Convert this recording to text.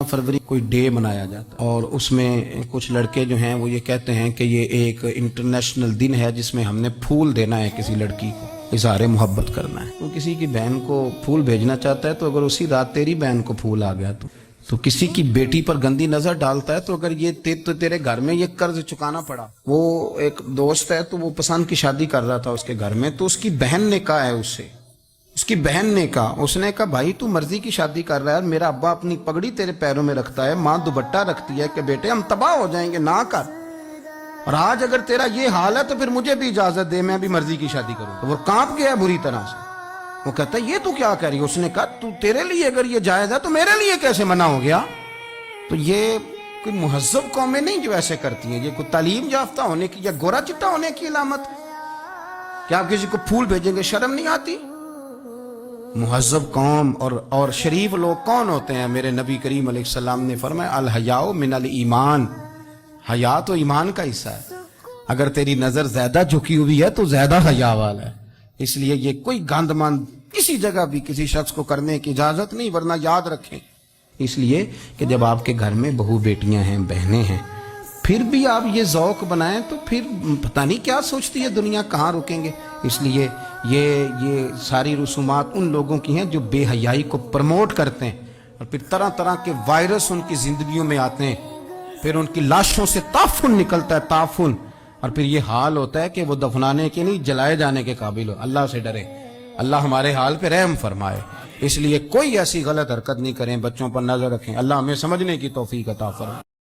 फरवरी कोई डे मनाया जाता है और उसमें कुछ लड़के जो हैं वो ये कहते हैं कि ये एक इंटरनेशनल दिन है जिसमें हमने फूल देना है किसी लड़की को, इज़हार मोहब्बत करना है। तो किसी की बहन को फूल भेजना चाहता है तो अगर उसी रात तेरी बहन को फूल आ गया तो किसी की बेटी पर गंदी नजर डालता है तो अगर ये तेरे घर में ये कर्ज चुकाना पड़ा। वो एक दोस्त है तो वो पसंद की शादी कर रहा था उसके घर में, तो उसकी बहन ने कहा है उससे, उसकी बहन ने कहा, उसने कहा भाई तू मर्जी की शादी कर रहा है, मेरा अब्बा अपनी पगड़ी तेरे पैरों में रखता है, माँ दुपट्टा रखती है कि बेटे हम तबाह हो जाएंगे, ना कर। और आज अगर तेरा ये हाल है तो फिर मुझे भी इजाजत दे, मैं भी मर्जी की शादी करूं। तो वो कांप गया बुरी तरह से। वो कहता है ये तू क्या कह रही है? उसने कहा तू तेरे लिए अगर ये जायज है तो मेरे लिए कैसे मना हो गया? तो ये कोई मुहज्जब कौमें नहीं जो ऐसे करती हैं, ये कोई तालीम याफ्ता होने की या गोरा चिट्टा होने की अलामत है। क्या आप किसी को फूल भेजेंगे? शर्म नहीं आती? मुहज्जब कौम और शरीफ लोग कौन होते हैं? मेरे नबी करीम अलैहिस्सलाम ने फरमाया अल हयाउ मिनल ईमान, हया तो ईमान का हिस्सा है। अगर तेरी नजर ज्यादा झुकी हुई है तो ज्यादा हया वाला है। इसलिए ये कोई गंदमंद किसी जगह भी किसी शख्स को करने की इजाजत नहीं, वरना याद रखें इसलिए कि जब आपके घर में बहू बेटियां हैं, बहनें हैं, फिर भी आप ये ज़ौक बनाएं तो फिर पता नहीं क्या सोचती है दुनिया, कहाँ रुकेंगे। इसलिए ये सारी रसूमात उन लोगों की हैं जो बेहयाई को प्रमोट करते हैं और फिर तरह तरह के वायरस उनकी जिंदगियों में आते हैं, फिर उनकी लाशों से ताफुन निकलता है, ताफुन, और फिर ये हाल होता है कि वो दफनाने के नहीं जलाए जाने के काबिल हो। अल्लाह से डरे, अल्लाह हमारे हाल पे रहम फरमाए। इसलिए कोई ऐसी गलत हरकत नहीं करें, बच्चों पर नजर रखें। अल्लाह हमें समझने की तौफीक अता फरमाए।